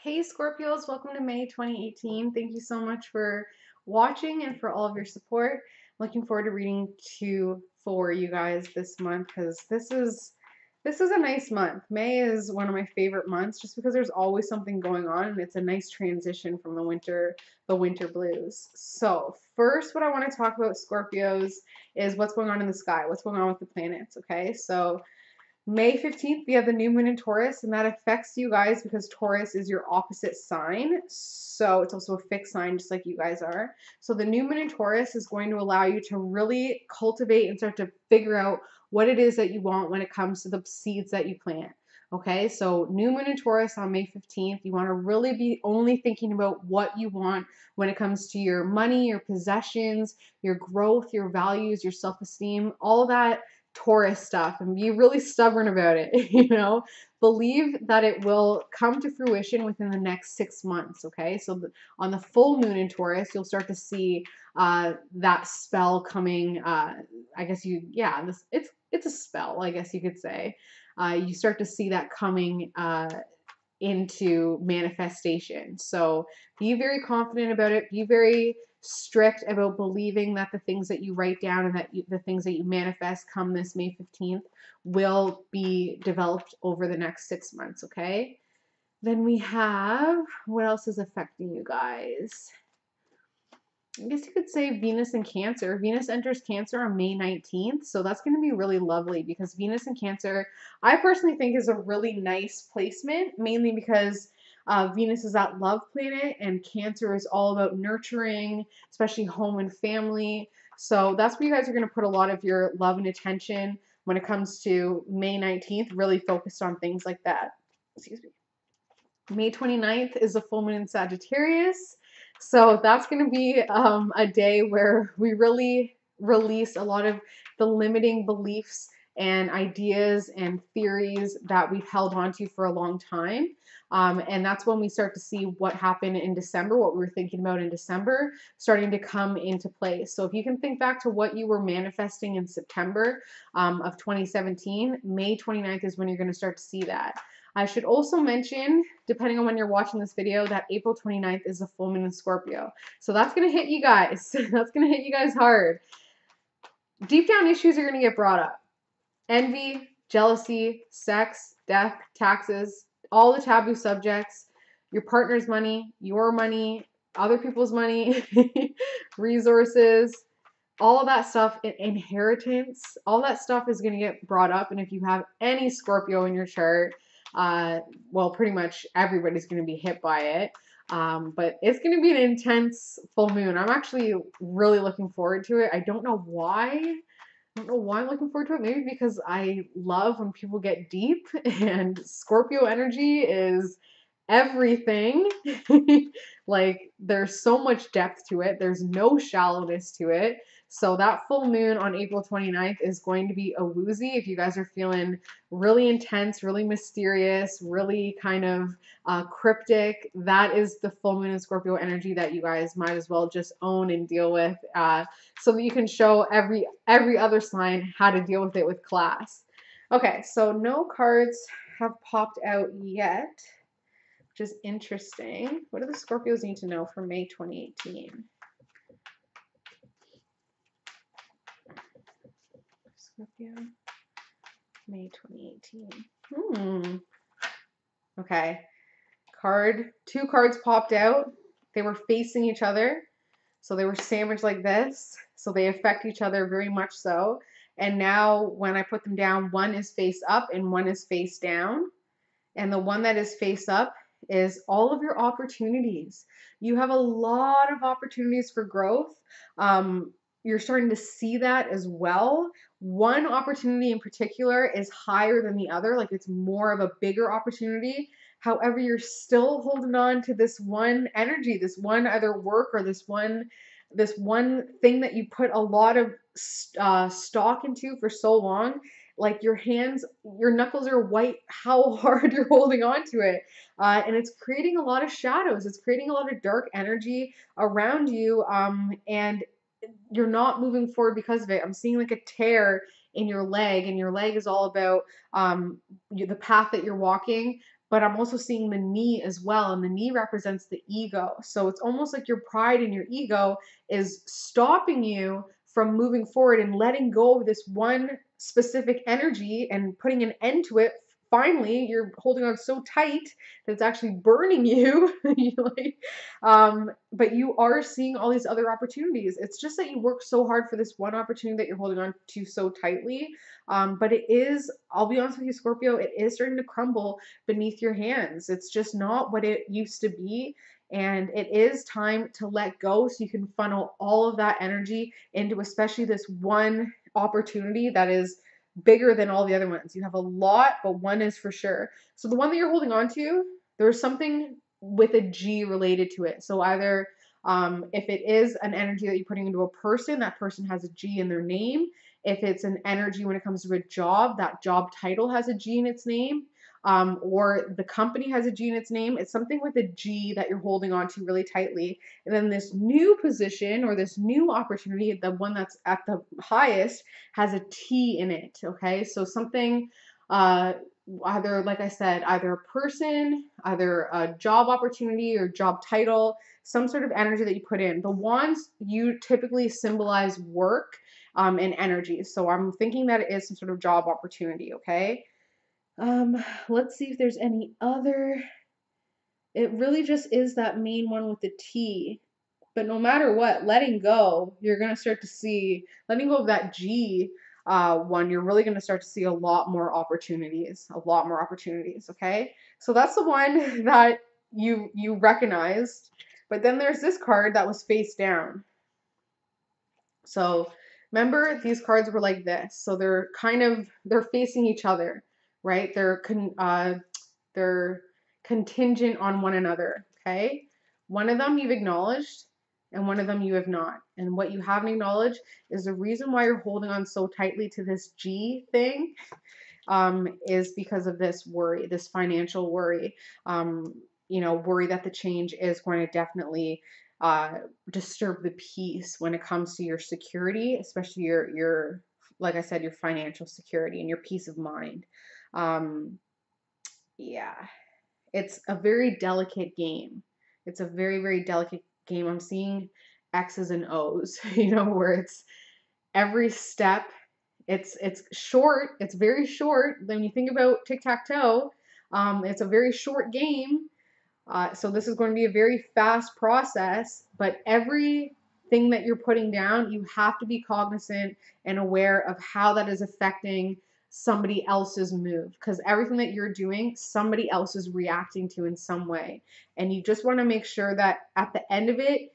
Hey Scorpios, welcome to May 2018. Thank you so much for watching and for all of your support. Looking forward to reading for you guys this month because this is a nice month. May is one of my favorite months just because there's always something going on and it's a nice transition from the winter blues. So, first what I want to talk about Scorpios is what's going on in the sky, what's going on with the planets, okay? So, May 15th, we have the new moon in Taurus, and that affects you guys because Taurus is your opposite sign. So it's also a fixed sign, just like you guys are. So the new moon in Taurus is going to allow you to really cultivate and start to figure out what it is that you want when it comes to the seeds that you plant. Okay, so new moon in Taurus on May 15th, you want to really be only thinking about what you want when it comes to your money, your possessions, your growth, your values, your self-esteem, all that Taurus stuff, and be really stubborn about it. Believe that it will come to fruition within the next 6 months. Okay, so on the full moon in Taurus, you'll start to see that spell coming. I guess it's a spell, I guess you could say. You start to see that coming into manifestation. So be very confident about it. Be very strict about believing that the things that you write down and the things that you manifest come this May 15th will be developed over the next 6 months, okay? Then we have, what else is affecting you guys? I guess you could say Venus and Cancer. Venus enters Cancer on May 19th, so that's going to be really lovely because Venus and Cancer, I personally think, is a really nice placement, mainly because Venus is that love planet and Cancer is all about nurturing, especially home and family. So that's where you guys are going to put a lot of your love and attention when it comes to May 19th, really focused on things like that. Excuse me. May 29th is a full moon in Sagittarius. So that's going to be a day where we really release a lot of the limiting beliefs and ideas and theories that we've held onto for a long time. And that's when we start to see what happened in December, what we were thinking about in December, starting to come into place. So if you can think back to what you were manifesting in September of 2017, May 29th is when you're going to start to see that. I should also mention, depending on when you're watching this video, that April 29th is the full moon in Scorpio. So that's going to hit you guys. That's going to hit you guys hard. Deep down issues are going to get brought up. Envy, jealousy, sex, death, taxes, all the taboo subjects, your partner's money, your money, other people's money, resources, all of that stuff, inheritance, all that stuff is going to get brought up. And if you have any Scorpio in your chart, well, pretty much everybody's going to be hit by it. But it's going to be an intense full moon. I'm actually really looking forward to it. I don't know why. I don't know why I'm looking forward to it. Maybe because I love when people get deep, and Scorpio energy is everything. Like, there's so much depth to it. There's no shallowness to it. So that full moon on April 29th is going to be a woozy. If you guys are feeling really intense, really mysterious, really kind of cryptic, that is the full moon in Scorpio energy that you guys might as well just own and deal with, so that you can show every other sign how to deal with it with class. Okay, so no cards have popped out yet, which is interesting. What do the Scorpios need to know for May 2018? Scorpio, May 2018. Okay. Two cards popped out. They were facing each other. So they were sandwiched like this. So they affect each other very much so. And now when I put them down, one is face up and one is face down. And the one that is face up is all of your opportunities. You have a lot of opportunities for growth. You're starting to see that as well. One opportunity in particular is higher than the other, like it's more of a bigger opportunity. However, you're still holding on to this one energy, this one either work or this one thing that you put a lot of stock into for so long. Like your knuckles are white, how hard you're holding on to it. And it's creating a lot of shadows. It's creating a lot of dark energy around you. And you're not moving forward because of it. I'm seeing like a tear in your leg, and your leg is all about the path that you're walking, but I'm also seeing the knee as well. And the knee represents the ego. So it's almost like your pride and your ego is stopping you from moving forward and letting go of this one specific energy and putting an end to it. Finally, you're holding on so tight that it's actually burning you. But you are seeing all these other opportunities. It's just that you work so hard for this one opportunity that you're holding on to so tightly. But it is, I'll be honest with you, Scorpio, it is starting to crumble beneath your hands. It's just not what it used to be. And it is time to let go so you can funnel all of that energy into especially this one opportunity that is bigger than all the other ones. You have a lot, but one is for sure. So the one that you're holding on to, there's something with a G related to it. So either if it is an energy that you're putting into a person, that person has a G in their name. If it's an energy when it comes to a job, that job title has a G in its name. Or the company has a G in its name. It's something with a G that you're holding on to really tightly. And then this new position or this new opportunity, the one that's at the highest, has a T in it. Okay, so something, either, like I said, either a person, either a job opportunity or job title, some sort of energy that you put in. The wands, you typically symbolize work and energy. So I'm thinking that it is some sort of job opportunity. Okay. Let's see if there's any other. It really just is that main one with the T. But no matter what, letting go, you're going to start to see, letting go of that G one, you're really going to start to see a lot more opportunities, okay? So that's the one that you recognized. But then there's this card that was face down. So remember, these cards were like this. So they're facing each other, right? They're contingent on one another, okay? One of them you've acknowledged and one of them you have not. And what you haven't acknowledged is the reason why you're holding on so tightly to this G thing is because of this worry, this financial worry. Worry that the change is going to definitely disturb the peace when it comes to your security, especially your like I said, your financial security and your peace of mind. Yeah, it's a very delicate game. It's a very, very delicate game. I'm seeing X's and O's, where it's every step. It's short. It's very short. When you think about tic-tac-toe, it's a very short game. So this is going to be a very fast process, but everything that you're putting down, you have to be cognizant and aware of how that is affecting somebody else's move, because everything that you're doing, somebody else is reacting to in some way. And you just want to make sure that at the end of it,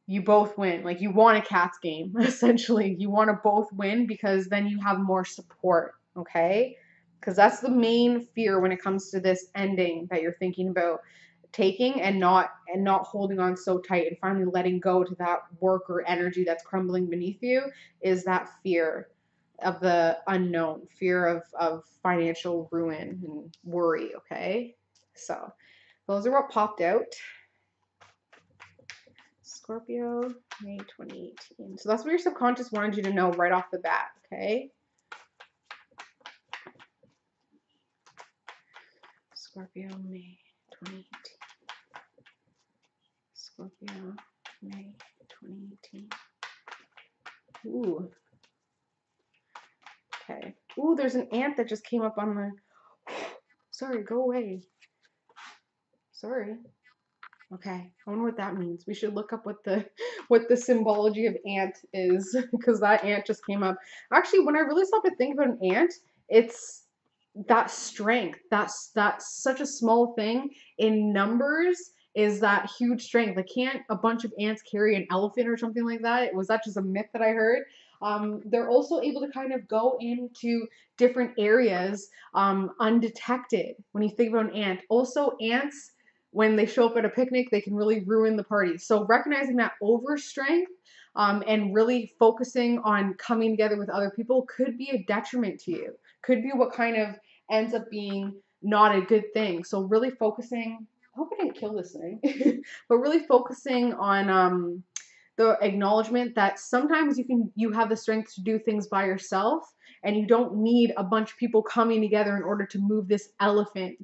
you both win. Like, you want a cat's game, essentially. You want to both win because then you have more support, okay? Because that's the main fear when it comes to this ending that you're thinking about taking and not holding on so tight and finally letting go to that work or energy that's crumbling beneath you, is that fear of the unknown, fear of financial ruin and worry, okay? So those are what popped out. Scorpio, May 2018. So that's what your subconscious wanted you to know right off the bat, okay? Scorpio, May 2018. Scorpio, May 2018. Ooh. Okay. Ooh, there's an ant that just came up on the... Sorry, go away. Sorry. Okay, I wonder what that means. We should look up what the symbology of ant is, because that ant just came up. Actually, when I really stopped to think about an ant, it's that strength. That's such a small thing. In numbers is that huge strength. Like, can't a bunch of ants carry an elephant or something like that? Was that just a myth that I heard? They're also able to kind of go into different areas undetected when you think about an ant. Also, ants, when they show up at a picnic, they can really ruin the party. So recognizing that overstrength and really focusing on coming together with other people could be a detriment to you. Could be what kind of ends up being not a good thing. So really focusing, I hope I didn't kill this thing, but really focusing on the acknowledgement that sometimes you have the strength to do things by yourself, and you don't need a bunch of people coming together in order to move this elephant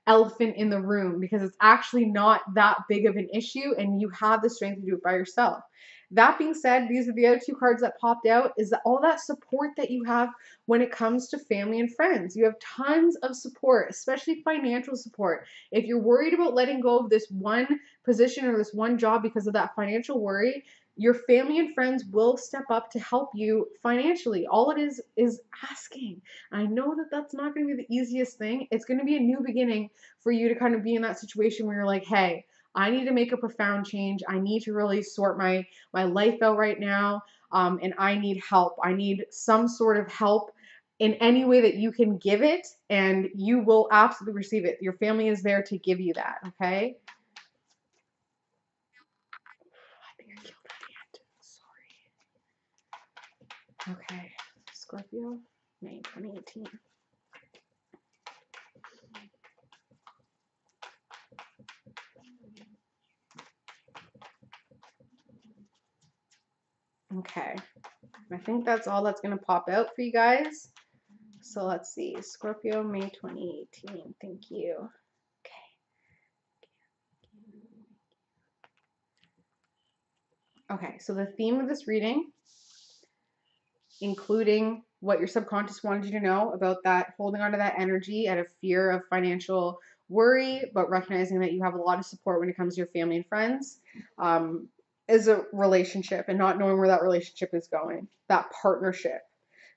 elephant in the room, because it's actually not that big of an issue and you have the strength to do it by yourself. That being said, these are the other two cards that popped out, is that all that support that you have when it comes to family and friends. You have tons of support, especially financial support. If you're worried about letting go of this one position or this one job because of that financial worry, your family and friends will step up to help you financially. All it is asking. I know that that's not going to be the easiest thing. It's going to be a new beginning for you to kind of be in that situation where you're like, hey, I need to make a profound change. I need to really sort my life out right now, and I need help. I need some sort of help in any way that you can give it, and you will absolutely receive it. Your family is there to give you that, okay? I think I killed that ant. Sorry. Okay, Scorpio, May 2018. Okay, I think that's all that's going to pop out for you guys. So let's see, Scorpio, May 2018. Thank you. Okay, so the theme of this reading, including what your subconscious wanted you to know about that holding on to that energy out of fear of financial worry, but recognizing that you have a lot of support when it comes to your family and friends, is a relationship and not knowing where that relationship is going, that partnership.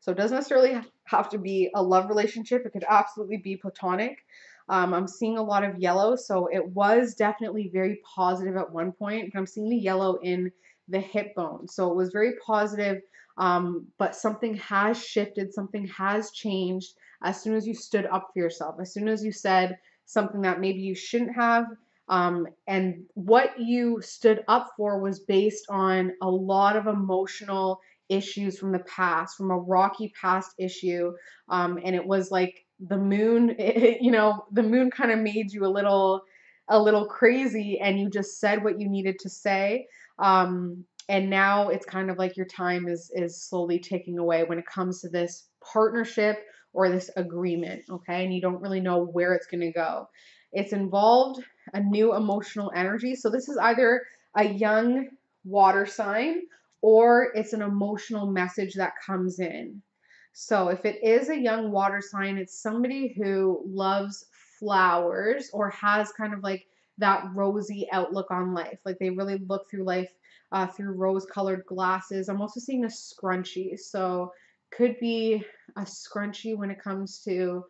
So it doesn't necessarily have to be a love relationship. It could absolutely be platonic. I'm seeing a lot of yellow, so it was definitely very positive at one point, but I'm seeing the yellow in the hip bone. So it was very positive, but something has shifted, something has changed as soon as you stood up for yourself, as soon as you said something that maybe you shouldn't have. And what you stood up for was based on a lot of emotional issues from the past, from a rocky past issue. And it was like the moon, the moon kind of made you a little crazy, and you just said what you needed to say. And now it's kind of like your time is slowly ticking away when it comes to this partnership or this agreement, okay? And you don't really know where it's going to go. It's involved a new emotional energy. So this is either a young water sign or it's an emotional message that comes in. So if it is a young water sign, it's somebody who loves flowers or has kind of like that rosy outlook on life. Like they really look through life through rose-colored glasses. I'm also seeing a scrunchie. So could be a scrunchie when it comes to,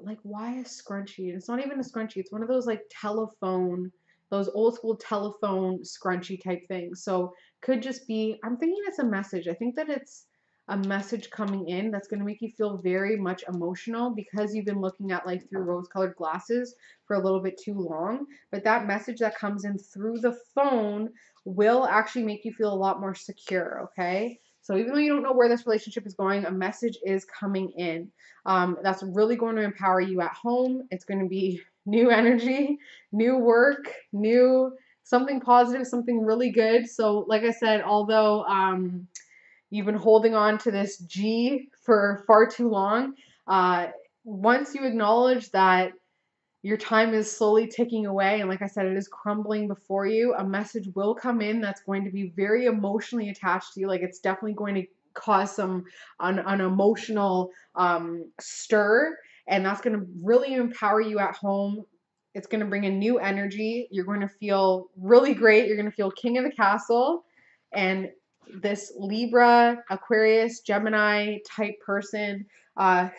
like, why a scrunchie? It's not even a scrunchie. It's one of those like telephone, those old school telephone scrunchie type things. So could just be, I'm thinking it's a message. I think that it's a message coming in that's going to make you feel very much emotional because you've been looking at life through rose-colored glasses for a little bit too long. But that message that comes in through the phone will actually make you feel a lot more secure, okay? So even though you don't know where this relationship is going, a message is coming in. That's really going to empower you at home. It's going to be new energy, new work, new something positive, something really good. So like I said, although you've been holding on to this G for far too long, once you acknowledge that your time is slowly ticking away, and like I said, it is crumbling before you, a message will come in that's going to be very emotionally attached to you. Like it's definitely going to cause an emotional stir, and that's going to really empower you at home. It's going to bring a new energy. You're going to feel really great. You're going to feel king of the castle. And this Libra, Aquarius, Gemini type person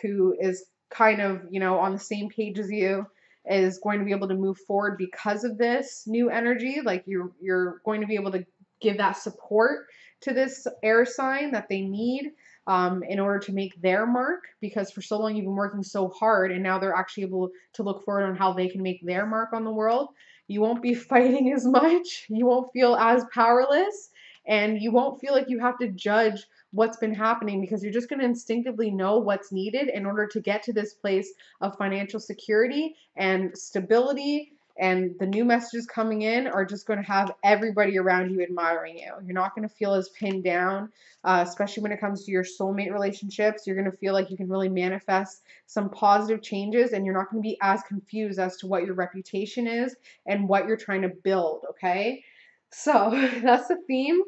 who is kind of, on the same page as you is going to be able to move forward because of this new energy. Like you're going to be able to give that support to this air sign that they need in order to make their mark, because for so long you've been working so hard and now they're actually able to look forward on how they can make their mark on the world. You won't be fighting as much. You won't feel as powerless, and you won't feel like you have to judge what's been happening, because you're just going to instinctively know what's needed in order to get to this place of financial security and stability and the new messages coming in are just going to have everybody around you admiring you. You're not going to feel as pinned down, especially when it comes to your soulmate relationships. You're going to feel like you can really manifest some positive changes, and you're not going to be as confused as to what your reputation is and what you're trying to build, okay? So that's the theme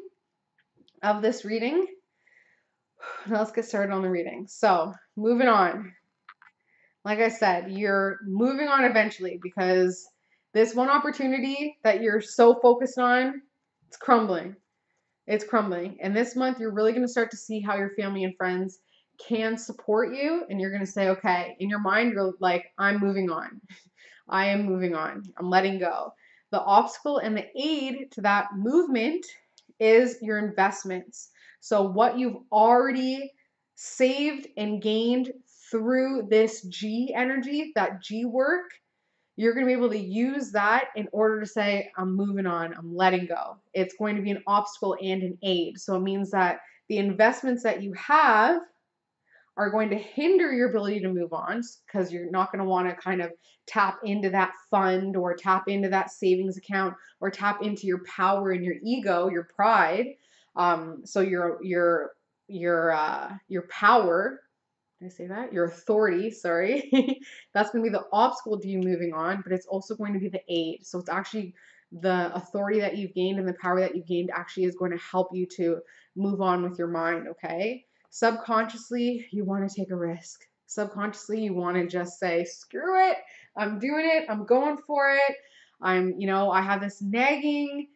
of this reading. Now let's get started on the reading. So moving on. Like I said, you're moving on eventually because this one opportunity that you're so focused on, it's crumbling. It's crumbling. And this month, you're really going to start to see how your family and friends can support you. And you're going to say, okay, in your mind, you're like, I'm moving on. I am moving on. I'm letting go. The obstacle and the aid to that movement is your investments. So what you've already saved and gained through this G energy, that G work, you're going to be able to use that in order to say, I'm moving on, I'm letting go. It's going to be an obstacle and an aid. So it means that the investments that you have are going to hinder your ability to move on because you're not going to want to kind of tap into that fund or tap into that savings account or tap into your power and your ego, your pride. So your power, did I say that? Your authority, sorry. That's going to be the obstacle to you moving on, but it's also going to be the aid. So it's actually the authority that you've gained and the power that you've gained actually is going to help you to move on with your mind, okay? Subconsciously, you want to take a risk. Subconsciously, you want to just say, screw it. I'm doing it. I'm going for it. I have this nagging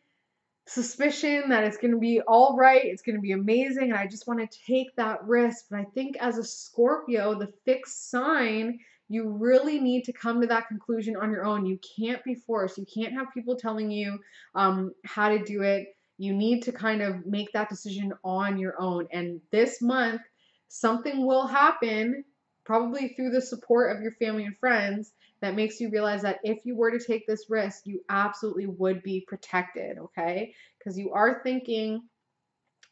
suspicion that it's going to be all right, it's going to be amazing, and I just want to take that risk. But I think as a Scorpio, the fixed sign, you really need to come to that conclusion on your own. You can't be forced. You can't have people telling you how to do it. You need to kind of make that decision on your own. And this month, something will happen, probably through the support of your family and friends, that makes you realize that if you were to take this risk, you absolutely would be protected, okay? Because you are thinking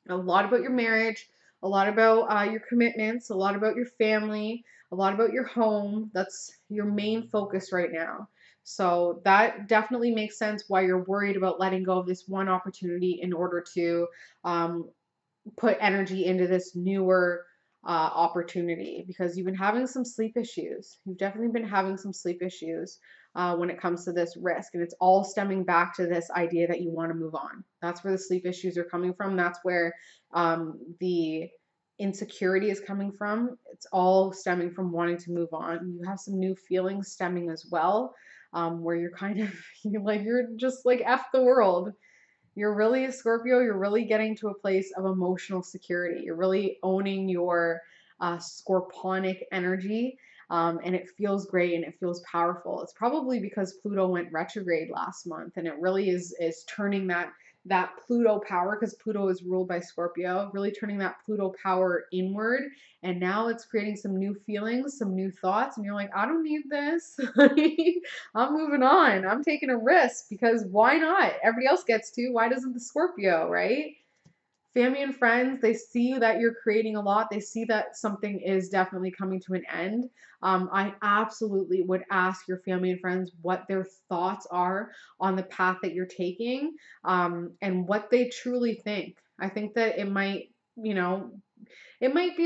a lot about your marriage, a lot about your commitments, a lot about your family, a lot about your home. That's your main focus right now. So that definitely makes sense why you're worried about letting go of this one opportunity in order to put energy into this newer opportunity, because you've been having some sleep issues. You've definitely been having some sleep issues when it comes to this risk. And it's all stemming back to this idea that you want to move on. That's where the sleep issues are coming from. That's where the insecurity is coming from. It's all stemming from wanting to move on. You have some new feelings stemming as well, where you're kind of you're just like F the world. You're really a Scorpio, you're really getting to a place of emotional security. You're really owning your scorponic energy, and it feels great and it feels powerful. It's probably because Pluto went retrograde last month, and it really is turning that Pluto power, because Pluto is ruled by Scorpio, really turning that Pluto power inward. And now it's creating some new feelings, some new thoughts, and you're like, I don't need this. I'm moving on. I'm taking a risk, because why not? Everybody else gets to. Why doesn't the Scorpio, right? Family and friends, they see that you're creating a lot. They see that something is definitely coming to an end. I absolutely would ask your family and friends what their thoughts are on the path that you're taking, and what they truly think. I think that it might be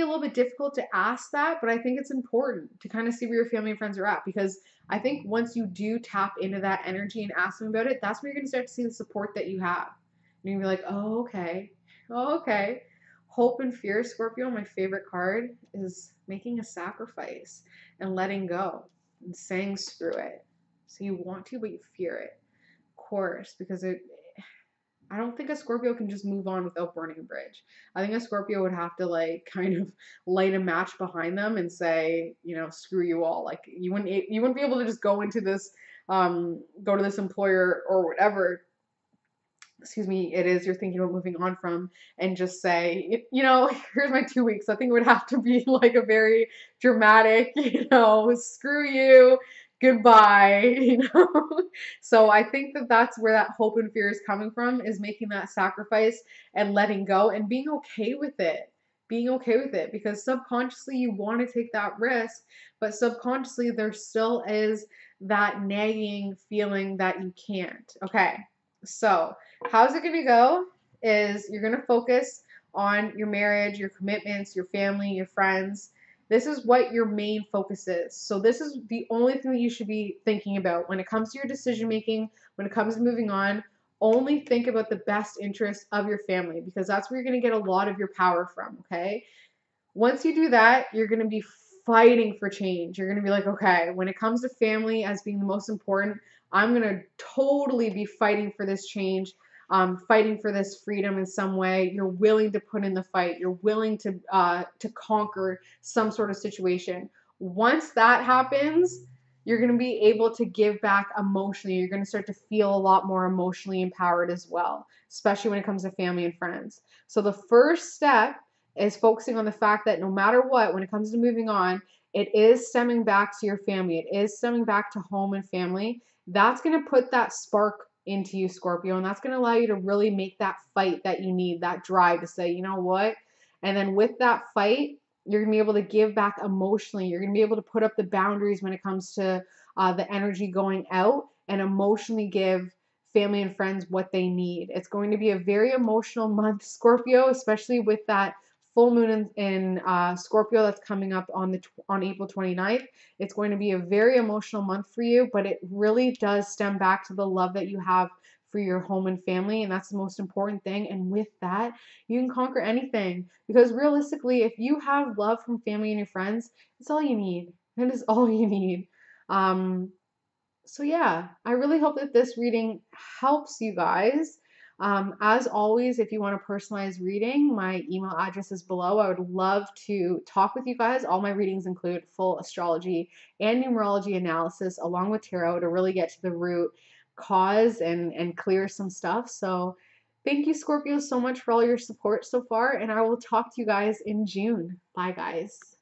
a little bit difficult to ask that, but I think it's important to kind of see where your family and friends are at, because I think once you do tap into that energy and ask them about it, that's where you're going to start to see the support that you have. And you're going to be like, oh, okay. Oh, okay. Hope and fear, Scorpio, my favorite card, is making a sacrifice and letting go and saying screw it. So you want to, but you fear it. Of course, because I don't think a Scorpio can just move on without burning a bridge. I think a Scorpio would have to kind of light a match behind them and say, screw you all. Like you wouldn't be able to just go into this, go to this employer or whatever, excuse me, it is you're thinking about moving on from, and just say, here's my 2 weeks. I think it would have to be like a very dramatic, screw you, goodbye, So I think that that's where that hope and fear is coming from, is making that sacrifice and letting go and being okay with it. Being okay with it, because subconsciously you want to take that risk, but subconsciously there still is that nagging feeling that you can't. Okay, so how's it going to go is you're going to focus on your marriage, your commitments, your family, your friends. This is what your main focus is. So this is the only thing that you should be thinking about when it comes to your decision making, when it comes to moving on. Only think about the best interest of your family, because that's where you're going to get a lot of your power from, okay? Once you do that, you're going to be fighting for change. You're going to be like, okay, when it comes to family as being the most important, I'm going to totally be fighting for this change, fighting for this freedom in some way. You're willing to put in the fight. You're willing to conquer some sort of situation. Once that happens, you're going to be able to give back emotionally. You're going to start to feel a lot more emotionally empowered as well, especially when it comes to family and friends. So the first step is focusing on the fact that no matter what, when it comes to moving on, it is stemming back to your family. It is stemming back to home and family. That's going to put that spark into you, Scorpio, and that's going to allow you to really make that fight that you need, that drive to say, you know what? And then with that fight, you're going to be able to give back emotionally. You're going to be able to put up the boundaries when it comes to the energy going out, and emotionally give family and friends what they need. It's going to be a very emotional month, Scorpio, especially with that full moon in Scorpio that's coming up on April 29th. It's going to be a very emotional month for you, but it really does stem back to the love that you have for your home and family, and that's the most important thing. And with that, you can conquer anything, because realistically, if you have love from family and your friends, it's all you need. It is all you need. So yeah, I really hope that this reading helps you guys. As always, if you want a personalized reading, my email address is below. I would love to talk with you guys. All my readings include full astrology and numerology analysis along with tarot to really get to the root cause and clear some stuff. So thank you, Scorpio, so much for all your support so far, and I will talk to you guys in June. Bye, guys.